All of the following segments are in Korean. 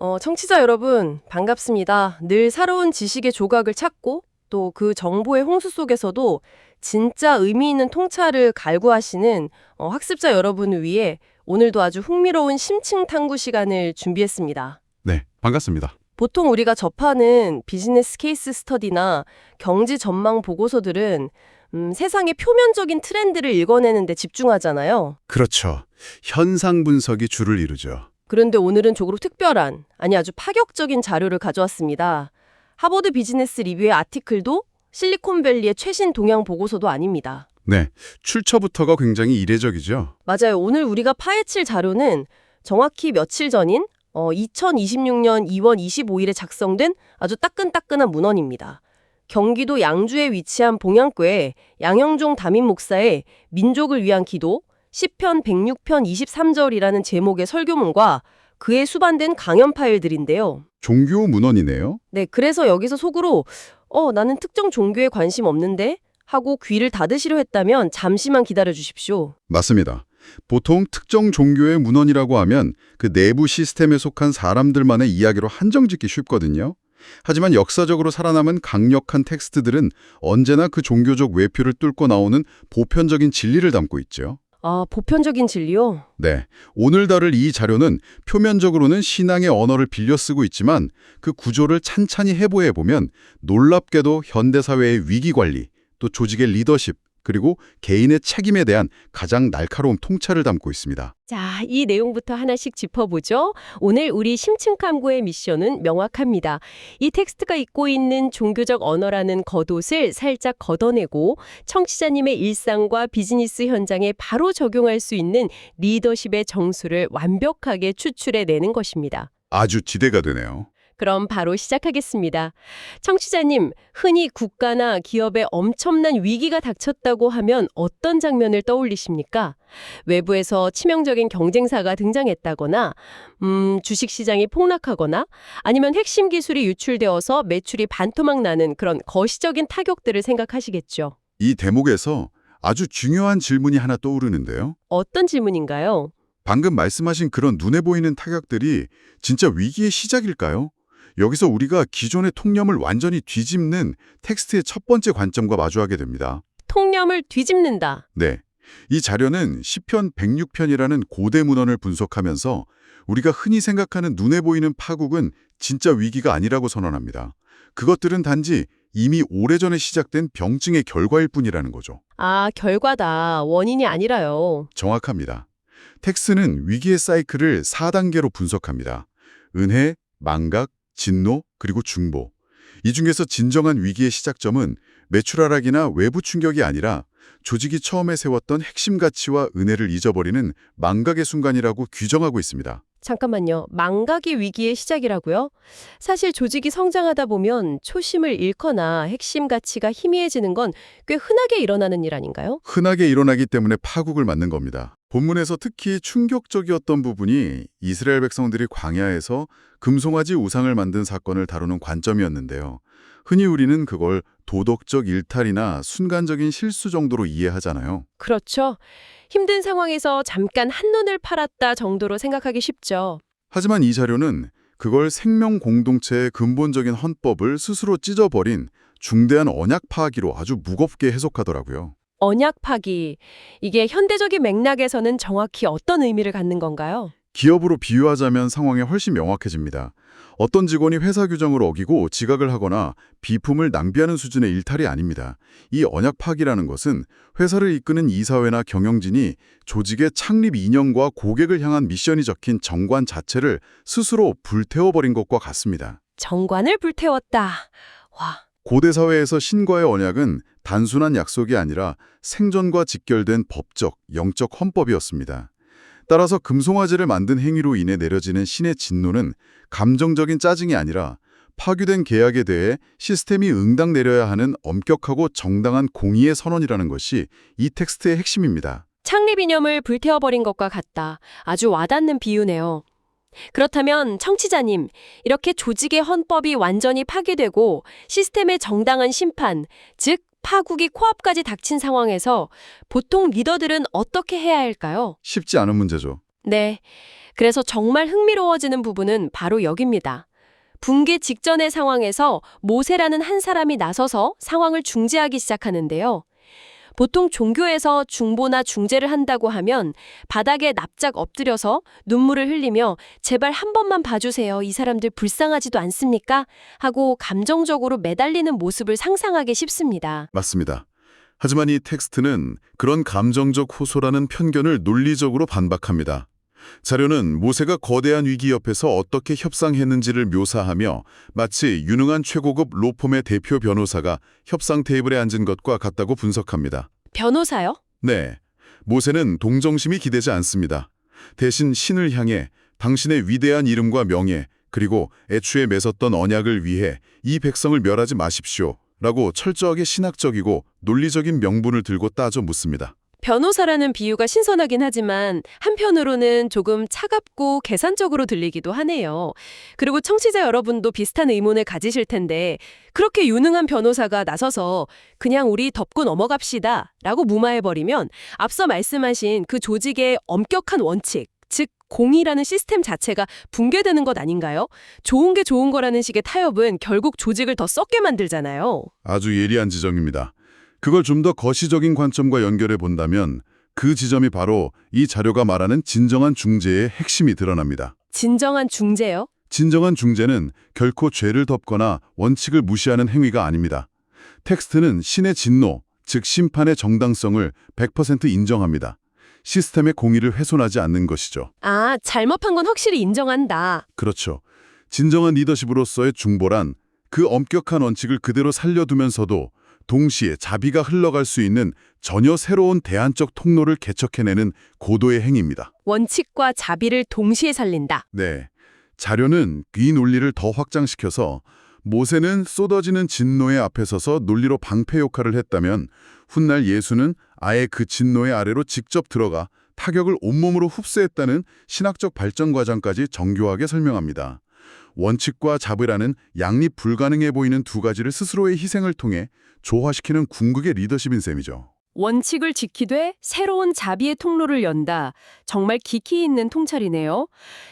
청취자 여러분, 반갑습니다. 늘 새로운 지식의 조각을 찾고 또 그 정보의 홍수 속에서도 진짜 의미 있는 통찰을 갈구하시는 학습자 여러분을 위해 오늘도 아주 흥미로운 심층 탐구 시간을 준비했습니다. 네, 반갑습니다. 보통 우리가 접하는 비즈니스 케이스 스터디나 경제 전망 보고서들은 세상의 표면적인 트렌드를 읽어내는 데 집중하잖아요. 그렇죠. 현상 분석이 주를 이루죠. 그런데 오늘은 조금 특별한, 아니 아주 파격적인 자료를 가져왔습니다. 하버드 비즈니스 리뷰의 아티클도 실리콘밸리의 최신 동향 보고서도 아닙니다. 네, 출처부터가 굉장히 이례적이죠. 맞아요. 오늘 우리가 파헤칠 자료는 정확히 며칠 전인 2026년 2월 25일에 작성된 아주 따끈따끈한 문헌입니다. 경기도 양주에 위치한 봉양교회 양영종 담임 목사의 민족을 위한 기도 시편 106편 23절이라는 제목의 설교문과 그에 수반된 강연 파일들인데요. 종교 문헌이네요. 네, 그래서 여기서 속으로 나는 특정 종교에 관심 없는데 하고 귀를 닫으시려 했다면 잠시만 기다려 주십시오. 맞습니다. 보통 특정 종교의 문헌이라고 하면 그 내부 시스템에 속한 사람들만의 이야기로 한정짓기 쉽거든요. 하지만 역사적으로 살아남은 강력한 텍스트들은 언제나 그 종교적 외표를 뚫고 나오는 보편적인 진리를 담고 있죠. 아, 보편적인 진리요? 네, 오늘 다룰 이 자료는 표면적으로는 신앙의 언어를 빌려 쓰고 있지만 그 구조를 찬찬히 해보면 놀랍게도 현대사회의 위기관리, 또 조직의 리더십, 그리고 개인의 책임에 대한 가장 날카로운 통찰을 담고 있습니다. 자, 이 내용부터 하나씩 짚어보죠. 오늘 우리 심층탐구의 미션은 명확합니다. 이 텍스트가 입고 있는 종교적 언어라는 겉옷을 살짝 걷어내고 청취자님의 일상과 비즈니스 현장에 바로 적용할 수 있는 리더십의 정수를 완벽하게 추출해내는 것입니다. 아주 기대가 되네요. 그럼 바로 시작하겠습니다. 청취자님, 흔히 국가나 기업에 엄청난 위기가 닥쳤다고 하면 어떤 장면을 떠올리십니까? 외부에서 치명적인 경쟁사가 등장했다거나, 주식시장이 폭락하거나, 아니면 핵심 기술이 유출되어서 매출이 반토막 나는 그런 거시적인 타격들을 생각하시겠죠. 이 대목에서 아주 중요한 질문이 하나 떠오르는데요. 어떤 질문인가요? 방금 말씀하신 그런 눈에 보이는 타격들이 진짜 위기의 시작일까요? 여기서 우리가 기존의 통념을 완전히 뒤집는 텍스트의 첫 번째 관점과 마주하게 됩니다. 통념을 뒤집는다. 네, 이 자료는 시편 106편이라는 고대 문헌을 분석하면서 우리가 흔히 생각하는 눈에 보이는 파국은 진짜 위기가 아니라고 선언합니다. 그것들은 단지 이미 오래전에 시작된 병증의 결과일 뿐이라는 거죠. 아, 결과다. 원인이 아니라요. 정확합니다. 텍스는 위기의 사이클을 4단계로 분석합니다. 은혜, 망각, 진노, 그리고 중보. 이 중에서 진정한 위기의 시작점은 매출 하락이나 외부 충격이 아니라 조직이 처음에 세웠던 핵심 가치와 은혜를 잊어버리는 망각의 순간이라고 규정하고 있습니다. 잠깐만요. 망각이 위기의 시작이라고요? 사실 조직이 성장하다 보면 초심을 잃거나 핵심 가치가 희미해지는 건 꽤 흔하게 일어나는 일 아닌가요? 흔하게 일어나기 때문에 파국을 맞는 겁니다. 본문에서 특히 충격적이었던 부분이 이스라엘 백성들이 광야에서 금송아지 우상을 만든 사건을 다루는 관점이었는데요. 흔히 우리는 그걸 도덕적 일탈이나 순간적인 실수 정도로 이해하잖아요. 그렇죠. 힘든 상황에서 잠깐 한눈을 팔았다 정도로 생각하기 쉽죠. 하지만 이 자료는 그걸 생명 공동체의 근본적인 헌법을 스스로 찢어버린 중대한 언약 파기로 아주 무겁게 해석하더라고요. 언약 파기. 이게 현대적인 맥락에서는 정확히 어떤 의미를 갖는 건가요? 기업으로 비유하자면 상황이 훨씬 명확해집니다. 어떤 직원이 회사 규정을 어기고 지각을 하거나 비품을 낭비하는 수준의 일탈이 아닙니다. 이 언약 파기라는 것은 회사를 이끄는 이사회나 경영진이 조직의 창립 이념과 고객을 향한 미션이 적힌 정관 자체를 스스로 불태워버린 것과 같습니다. 정관을 불태웠다. 와, 고대 사회에서 신과의 언약은 단순한 약속이 아니라 생존과 직결된 법적, 영적 헌법이었습니다. 따라서 금송아지를 만든 행위로 인해 내려지는 신의 진노는 감정적인 짜증이 아니라 파괴된 계약에 대해 시스템이 응당 내려야 하는 엄격하고 정당한 공의의 선언이라는 것이 이 텍스트의 핵심입니다. 창립 이념을 불태워버린 것과 같다. 아주 와닿는 비유네요. 그렇다면 청취자님, 이렇게 조직의 헌법이 완전히 파괴되고 시스템의 정당한 심판, 즉 파국이 코앞까지 닥친 상황에서 보통 리더들은 어떻게 해야 할까요? 쉽지 않은 문제죠. 네. 그래서 정말 흥미로워지는 부분은 바로 여기입니다. 붕괴 직전의 상황에서 모세라는 한 사람이 나서서 상황을 중재하기 시작하는데요. 보통 종교에서 중보나 중재를 한다고 하면 바닥에 납작 엎드려서 눈물을 흘리며 제발 한 번만 봐주세요. 이 사람들 불쌍하지도 않습니까? 하고 감정적으로 매달리는 모습을 상상하기 쉽습니다. 맞습니다. 하지만 이 텍스트는 그런 감정적 호소라는 편견을 논리적으로 반박합니다. 자료는 모세가 거대한 위기 옆에서 어떻게 협상했는지를 묘사하며 마치 유능한 최고급 로펌의 대표 변호사가 협상 테이블에 앉은 것과 같다고 분석합니다. 변호사요? 네, 모세는 동정심이 기대지 않습니다. 대신 신을 향해 당신의 위대한 이름과 명예, 그리고 애초에 맺었던 언약을 위해 이 백성을 멸하지 마십시오 라고 철저하게 신학적이고 논리적인 명분을 들고 따져 묻습니다. 변호사라는 비유가 신선하긴 하지만 한편으로는 조금 차갑고 계산적으로 들리기도 하네요. 그리고 청취자 여러분도 비슷한 의문을 가지실 텐데 그렇게 유능한 변호사가 나서서 그냥 우리 덮고 넘어갑시다 라고 무마해버리면 앞서 말씀하신 그 조직의 엄격한 원칙, 즉 공의라는 시스템 자체가 붕괴되는 것 아닌가요? 좋은 게 좋은 거라는 식의 타협은 결국 조직을 더 썩게 만들잖아요. 아주 예리한 지적입니다. 그걸 좀 더 거시적인 관점과 연결해 본다면 그 지점이 바로 이 자료가 말하는 진정한 중재의 핵심이 드러납니다. 진정한 중재요? 진정한 중재는 결코 죄를 덮거나 원칙을 무시하는 행위가 아닙니다. 텍스트는 신의 진노, 즉 심판의 정당성을 100% 인정합니다. 시스템의 공의를 훼손하지 않는 것이죠. 아, 잘못한 건 확실히 인정한다. 그렇죠. 진정한 리더십으로서의 중보란 그 엄격한 원칙을 그대로 살려두면서도 동시에 자비가 흘러갈 수 있는 전혀 새로운 대안적 통로를 개척해내는 고도의 행위입니다. 원칙과 자비를 동시에 살린다. 네, 자료는 이 논리를 더 확장시켜서 모세는 쏟아지는 진노의 앞에 서서 논리로 방패 역할을 했다면 훗날 예수는 아예 그 진노의 아래로 직접 들어가 타격을 온몸으로 흡수했다는 신학적 발전 과정까지 정교하게 설명합니다. 원칙과 자비라는 양립 불가능해 보이는 두 가지를 스스로의 희생을 통해 조화시키는 궁극의 리더십인 셈이죠. 원칙을 지키되 새로운 자비의 통로를 연다. 정말 깊이 있는 통찰이네요.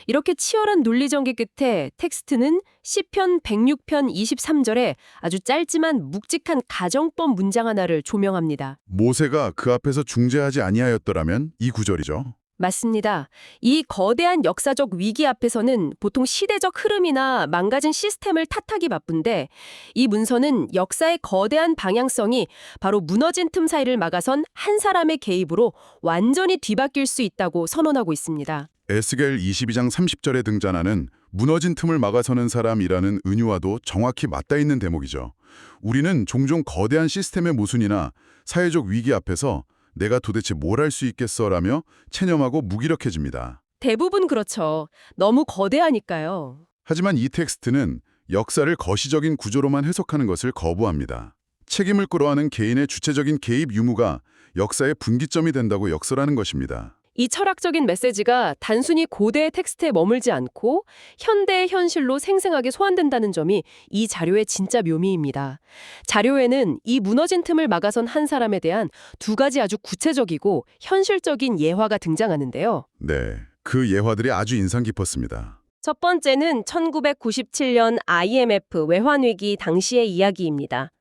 이렇게 치열한 논리 전개 끝에 텍스트는 시편 106편 23절에 아주 짧지만 묵직한 가정법 문장 하나를 조명합니다. 모세가 그 앞에서 중재하지 아니하였더라면 이 구절이죠. 맞습니다. 이 거대한 역사적 위기 앞에서는 보통 시대적 흐름이나 망가진 시스템을 탓하기 바쁜데 이 문서는 역사의 거대한 방향성이 바로 무너진 틈 사이를 막아선 한 사람의 개입으로 완전히 뒤바뀔 수 있다고 선언하고 있습니다. 에스겔 22장 30절에 등장하는 무너진 틈을 막아서는 사람이라는 은유와도 정확히 맞닿아 있는 대목이죠. 우리는 종종 거대한 시스템의 모순이나 사회적 위기 앞에서 내가 도대체 뭘 할 수 있겠어라며 체념하고 무기력해집니다. 대부분 그렇죠. 너무 거대하니까요. 하지만 이 텍스트는 역사를 거시적인 구조로만 해석하는 것을 거부합니다. 책임을 끌어안는 개인의 주체적인 개입 유무가 역사의 분기점이 된다고 역설하는 것입니다. 이 철학적인 메시지가 단순히 고대의 텍스트에 머물지 않고 현대의 현실로 생생하게 소환된다는 점이 이 자료의 진짜 묘미입니다. 자료에는 이 무너진 틈을 막아선 한 사람에 대한 두 가지 아주 구체적이고 현실적인 예화가 등장하는데요. 네, 그 예화들이 아주 인상 깊었습니다. 첫 번째는 1997년 IMF 외환위기 당시의 이야기입니다.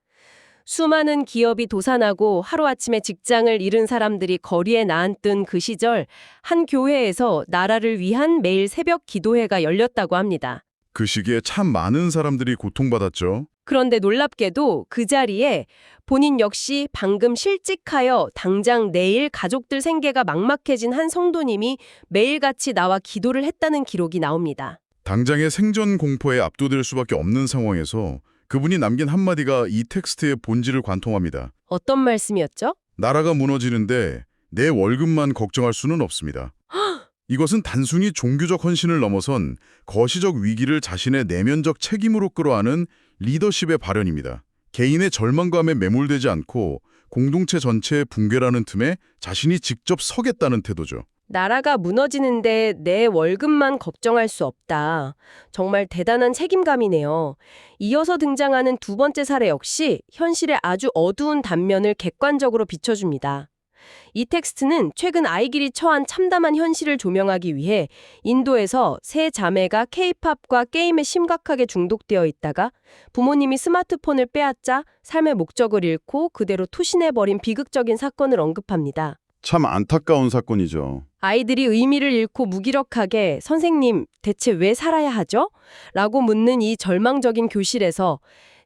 수많은 기업이 도산하고 하루아침에 직장을 잃은 사람들이 거리에 나앉던 그 시절 한 교회에서 나라를 위한 매일 새벽 기도회가 열렸다고 합니다. 그 시기에 참 많은 사람들이 고통받았죠. 그런데 놀랍게도 그 자리에 본인 역시 방금 실직하여 당장 내일 가족들 생계가 막막해진 한 성도님이 매일같이 나와 기도를 했다는 기록이 나옵니다. 당장의 생존 공포에 압도될 수밖에 없는 상황에서 그분이 남긴 한마디가 이 텍스트의 본질을 관통합니다. 어떤 말씀이었죠? 나라가 무너지는데 내 월급만 걱정할 수는 없습니다. 이것은 단순히 종교적 헌신을 넘어선 거시적 위기를 자신의 내면적 책임으로 끌어안은 리더십의 발현입니다. 개인의 절망감에 매몰되지 않고 공동체 전체의 붕괴라는 틈에 자신이 직접 서겠다는 태도죠. 나라가 무너지는데 내 월급만 걱정할 수 없다. 정말 대단한 책임감이네요. 이어서 등장하는 두 번째 사례 역시 현실의 아주 어두운 단면을 객관적으로 비춰줍니다. 이 텍스트는 최근 아이들이 처한 참담한 현실을 조명하기 위해 인도에서 세 자매가 K-팝과 게임에 심각하게 중독되어 있다가 부모님이 스마트폰을 빼앗자 삶의 목적을 잃고 그대로 투신해버린 비극적인 사건을 언급합니다. 참 안타까운 사건이죠. 아이들이 의미를 잃고 무기력하게 선생님, 대체 왜 살아야 하죠? 라고 묻는 이 절망적인 교실에서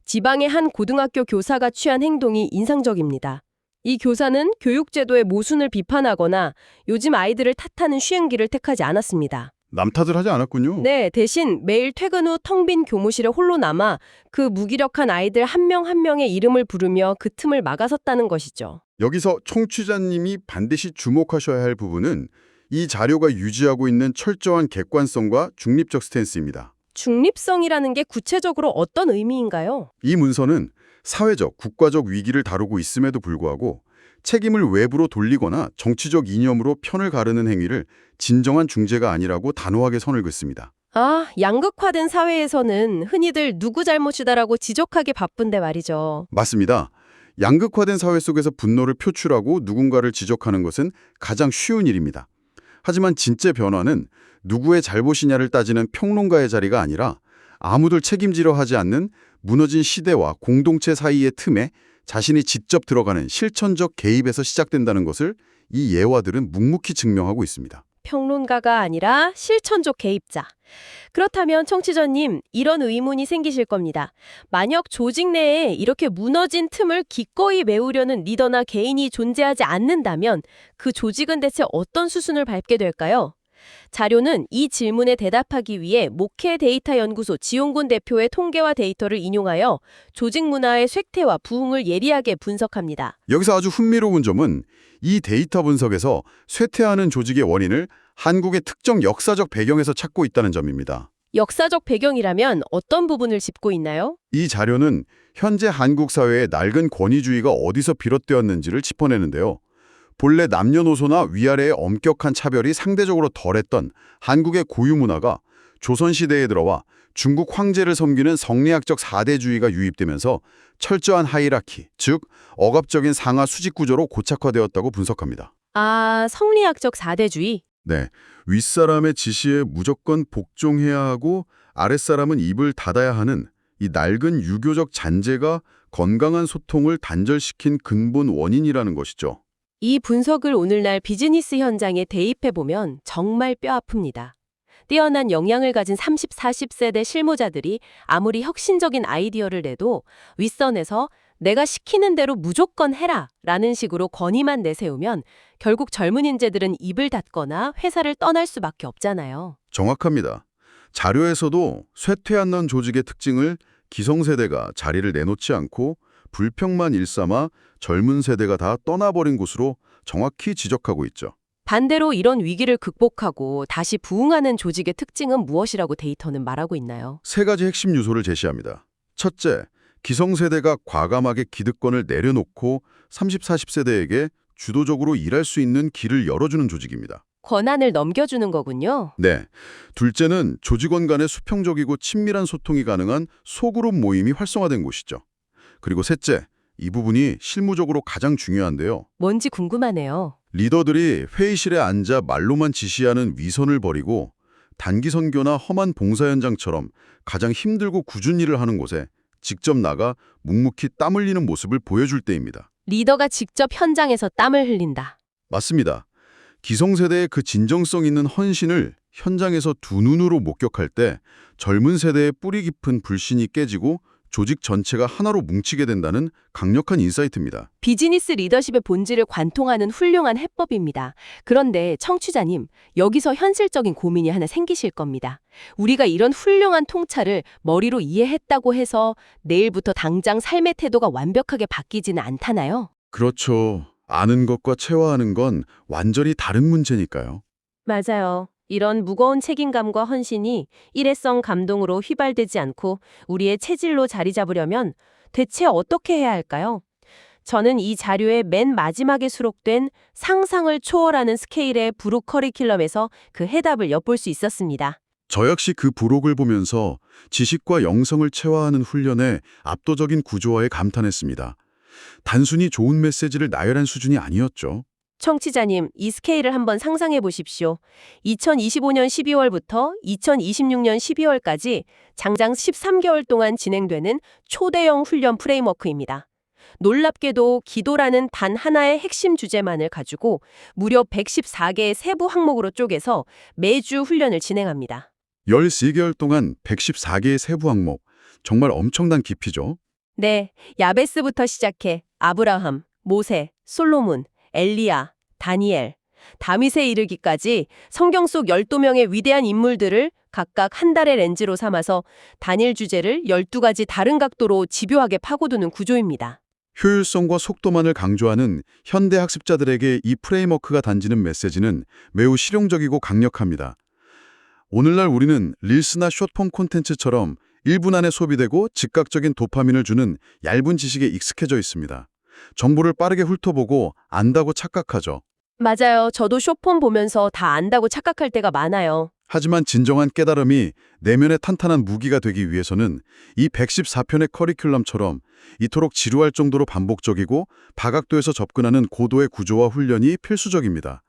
지방의 한 고등학교 교사가 취한 행동이 인상적입니다. 이 교사는 교육제도의 모순을 비판하거나 요즘 아이들을 탓하는 시행기를 택하지 않았습니다. 남 탓을 하지 않았군요. 네, 대신 매일 퇴근 후 텅 빈 교무실에 홀로 남아 그 무기력한 아이들 한 명 한 명의 이름을 부르며 그 틈을 막아섰다는 것이죠. 여기서 청취자님이 반드시 주목하셔야 할 부분은 이 자료가 유지하고 있는 철저한 객관성과 중립적 스탠스입니다. 중립성이라는 게 구체적으로 어떤 의미인가요? 이 문서는 사회적, 국가적 위기를 다루고 있음에도 불구하고 책임을 외부로 돌리거나 정치적 이념으로 편을 가르는 행위를 진정한 중재가 아니라고 단호하게 선을 긋습니다. 아, 양극화된 사회에서는 흔히들 누구 잘못이다라고 지적하기 바쁜데 말이죠. 맞습니다. 양극화된 사회 속에서 분노를 표출하고 누군가를 지적하는 것은 가장 쉬운 일입니다. 하지만 진짜 변화는 누구의 잘못이냐를 따지는 평론가의 자리가 아니라 아무도 책임지려 하지 않는 무너진 시대와 공동체 사이의 틈에 자신이 직접 들어가는 실천적 개입에서 시작된다는 것을 이 예화들은 묵묵히 증명하고 있습니다. 평론가가 아니라 실천적 개입자. 그렇다면 청취자님, 이런 의문이 생기실 겁니다. 만약 조직 내에 이렇게 무너진 틈을 기꺼이 메우려는 리더나 개인이 존재하지 않는다면 그 조직은 대체 어떤 수순을 밟게 될까요? 자료는 이 질문에 대답하기 위해 목회 데이터 연구소 지용군 대표의 통계와 데이터를 인용하여 조직 문화의 쇠퇴와 부흥을 예리하게 분석합니다. 여기서 아주 흥미로운 점은 이 데이터 분석에서 쇠퇴하는 조직의 원인을 한국의 특정 역사적 배경에서 찾고 있다는 점입니다. 역사적 배경이라면 어떤 부분을 짚고 있나요? 이 자료는 현재 한국 사회의 낡은 권위주의가 어디서 비롯되었는지를 짚어내는데요. 본래 남녀노소나 위아래의 엄격한 차별이 상대적으로 덜했던 한국의 고유 문화가 조선시대에 들어와 중국 황제를 섬기는 성리학적 사대주의가 유입되면서 철저한 하이라키, 즉 억압적인 상하 수직 구조로 고착화되었다고 분석합니다. 아, 성리학적 사대주의. 네, 윗사람의 지시에 무조건 복종해야 하고 아랫사람은 입을 닫아야 하는 이 낡은 유교적 잔재가 건강한 소통을 단절시킨 근본 원인이라는 것이죠. 이 분석을 오늘날 비즈니스 현장에 대입해보면 정말 뼈아픕니다. 뛰어난 역량을 가진 30, 40세대 실무자들이 아무리 혁신적인 아이디어를 내도 윗선에서 내가 시키는 대로 무조건 해라 라는 식으로 권위만 내세우면 결국 젊은 인재들은 입을 닫거나 회사를 떠날 수밖에 없잖아요. 정확합니다. 자료에서도 쇠퇴하는 조직의 특징을 기성세대가 자리를 내놓지 않고 불평만 일삼아 젊은 세대가 다 떠나버린 곳으로 정확히 지적하고 있죠. 반대로 이런 위기를 극복하고 다시 부흥하는 조직의 특징은 무엇이라고 데이터는 말하고 있나요? 세 가지 핵심 요소를 제시합니다. 첫째, 기성세대가 과감하게 기득권을 내려놓고 30, 40세대에게 주도적으로 일할 수 있는 길을 열어주는 조직입니다. 권한을 넘겨주는 거군요. 네. 둘째는 조직원 간의 수평적이고 친밀한 소통이 가능한 소그룹 모임이 활성화된 곳이죠. 그리고 셋째, 이 부분이 실무적으로 가장 중요한데요. 뭔지 궁금하네요. 리더들이 회의실에 앉아 말로만 지시하는 위선을 버리고 단기 선교나 험한 봉사 현장처럼 가장 힘들고 굳은 일을 하는 곳에 직접 나가 묵묵히 땀 흘리는 모습을 보여줄 때입니다. 리더가 직접 현장에서 땀을 흘린다. 맞습니다. 기성세대의 그 진정성 있는 헌신을 현장에서 두 눈으로 목격할 때 젊은 세대의 뿌리 깊은 불신이 깨지고 조직 전체가 하나로 뭉치게 된다는 강력한 인사이트입니다. 비즈니스 리더십의 본질을 관통하는 훌륭한 해법입니다. 그런데 청취자님, 여기서 현실적인 고민이 하나 생기실 겁니다. 우리가 이런 훌륭한 통찰을 머리로 이해했다고 해서 내일부터 당장 삶의 태도가 완벽하게 바뀌지는 않다나요? 그렇죠. 아는 것과 체화하는 건 완전히 다른 문제니까요. 맞아요. 이런 무거운 책임감과 헌신이 일회성 감동으로 휘발되지 않고 우리의 체질로 자리 잡으려면 대체 어떻게 해야 할까요? 저는 이 자료의 맨 마지막에 수록된 상상을 초월하는 스케일의 부록 커리큘럼에서 그 해답을 엿볼 수 있었습니다. 저 역시 그 부록을 보면서 지식과 영성을 체화하는 훈련의 압도적인 구조화에 감탄했습니다. 단순히 좋은 메시지를 나열한 수준이 아니었죠. 청취자님, 이 스케일을 한번 상상해 보십시오. 2025년 12월부터 2026년 12월까지 장장 13개월 동안 진행되는 초대형 훈련 프레임워크입니다. 놀랍게도 기도라는 단 하나의 핵심 주제만을 가지고 무려 114개의 세부 항목으로 쪼개서 매주 훈련을 진행합니다. 13개월 동안 114개의 세부 항목, 정말 엄청난 깊이죠. 네, 야베스부터 시작해 아브라함, 모세, 솔로몬, 엘리야, 다니엘, 다윗에 이르기까지 성경 속 12명의 위대한 인물들을 각각 한 달의 렌즈로 삼아서 단일 주제를 12가지 다른 각도로 집요하게 파고드는 구조입니다. 효율성과 속도만을 강조하는 현대 학습자들에게 이 프레임워크가 단지는 메시지는 매우 실용적이고 강력합니다. 오늘날 우리는 릴스나 숏폼 콘텐츠처럼 1분 안에 소비되고 즉각적인 도파민을 주는 얇은 지식에 익숙해져 있습니다. 정보를 빠르게 훑어보고 안다고 착각하죠. 맞아요. 저도 쇼폼 보면서 다 안다고 착각할 때가 많아요. 하지만 진정한 깨달음이 내면의 탄탄한 무기가 되기 위해서는 이 114편의 커리큘럼처럼 이토록 지루할 정도로 반복적이고 다각도에서 접근하는 고도의 구조와 훈련이 필수적입니다.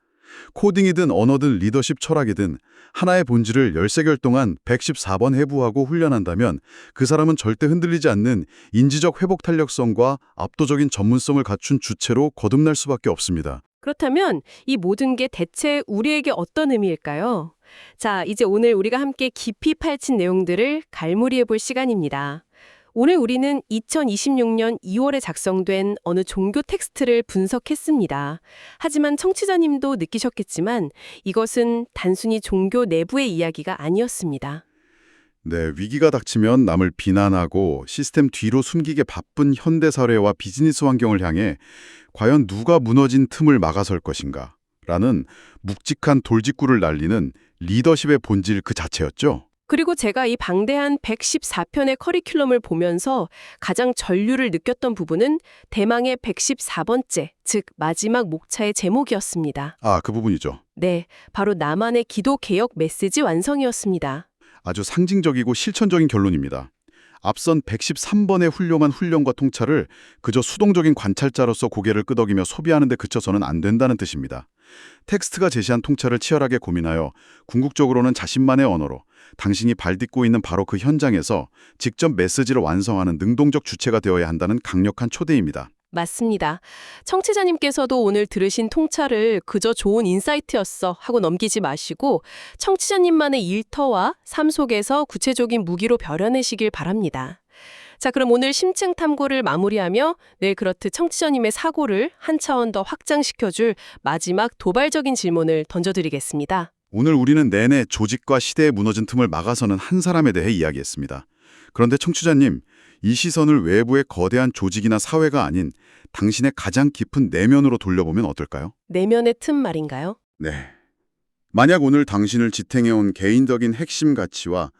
코딩이든 언어든 리더십 철학이든 하나의 본질을 13개월 동안 114번 해부하고 훈련한다면 그 사람은 절대 흔들리지 않는 인지적 회복 탄력성과 압도적인 전문성을 갖춘 주체로 거듭날 수밖에 없습니다. 그렇다면 이 모든 게 대체 우리에게 어떤 의미일까요? 자, 이제 오늘 우리가 함께 깊이 파헤친 내용들을 갈무리해 볼 시간입니다. 오늘 우리는 2026년 2월에 작성된 어느 종교 텍스트를 분석했습니다. 하지만 청취자님도 느끼셨겠지만 이것은 단순히 종교 내부의 이야기가 아니었습니다. 네, 위기가 닥치면 남을 비난하고 시스템 뒤로 숨기게 바쁜 현대 사회와 비즈니스 환경을 향해 과연 누가 무너진 틈을 막아설 것인가? 라는 묵직한 돌직구를 날리는 리더십의 본질 그 자체였죠. 그리고 제가 이 방대한 114편의 커리큘럼을 보면서 가장 전류를 느꼈던 부분은 대망의 114번째, 즉 마지막 목차의 제목이었습니다. 아, 그 부분이죠. 네, 바로 나만의 기도 개혁 메시지 완성이었습니다. 아주 상징적이고 실천적인 결론입니다. 앞선 113번의 훌륭한 훈련과 통찰을 그저 수동적인 관찰자로서 고개를 끄덕이며 소비하는 데 그쳐서는 안 된다는 뜻입니다. 텍스트가 제시한 통찰을 치열하게 고민하여 궁극적으로는 자신만의 언어로 당신이 발딛고 있는 바로 그 현장에서 직접 메시지를 완성하는 능동적 주체가 되어야 한다는 강력한 초대입니다. 맞습니다. 청취자님께서도 오늘 들으신 통찰을 그저 좋은 인사이트였어 하고 넘기지 마시고 청취자님만의 일터와 삶 속에서 구체적인 무기로 벼려내시길 바랍니다. 자, 그럼 오늘 심층 탐구를 마무리하며 내일 그렇듯 청취자님의 사고를 한 차원 더 확장시켜줄 마지막 도발적인 질문을 던져드리겠습니다. 오늘 우리는 내내 조직과 시대에 무너진 틈을 막아서는 한 사람에 대해 이야기했습니다. 그런데 청취자님, 이 시선을 외부의 거대한 조직이나 사회가 아닌 당신의 가장 깊은 내면으로 돌려보면 어떨까요? 내면의 틈 말인가요? 네. 만약 오늘 당신을 지탱해온 개인적인 핵심 가치와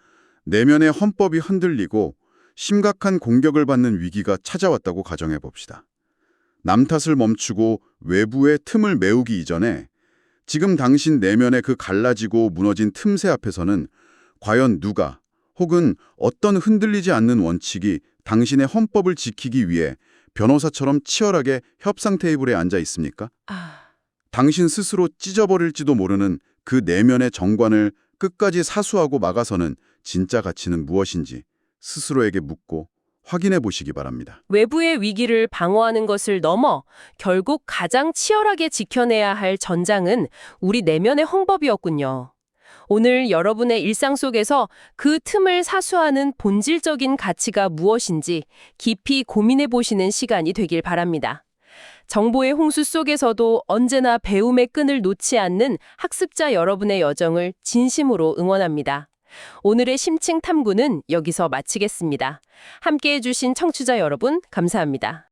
내면의 헌법이 흔들리고 심각한 공격을 받는 위기가 찾아왔다고 가정해 봅시다. 남 탓을 멈추고 외부의 틈을 메우기 이전에 지금 당신 내면의 그 갈라지고 무너진 틈새 앞에서는 과연 누가 혹은 어떤 흔들리지 않는 원칙이 당신의 헌법을 지키기 위해 변호사처럼 치열하게 협상 테이블에 앉아 있습니까? 당신 스스로 찢어버릴지도 모르는 그 내면의 정관을 끝까지 사수하고 막아서는 진짜 가치는 무엇인지 스스로에게 묻고 확인해 보시기 바랍니다. 외부의 위기를 방어하는 것을 넘어 결국 가장 치열하게 지켜내야 할 전장은 우리 내면의 헌법이었군요. 오늘 여러분의 일상 속에서 그 틈을 사수하는 본질적인 가치가 무엇인지 깊이 고민해 보시는 시간이 되길 바랍니다. 정보의 홍수 속에서도 언제나 배움의 끈을 놓지 않는 학습자 여러분의 여정을 진심으로 응원합니다. 오늘의 심층 탐구는 여기서 마치겠습니다. 함께해 주신 청취자 여러분 감사합니다.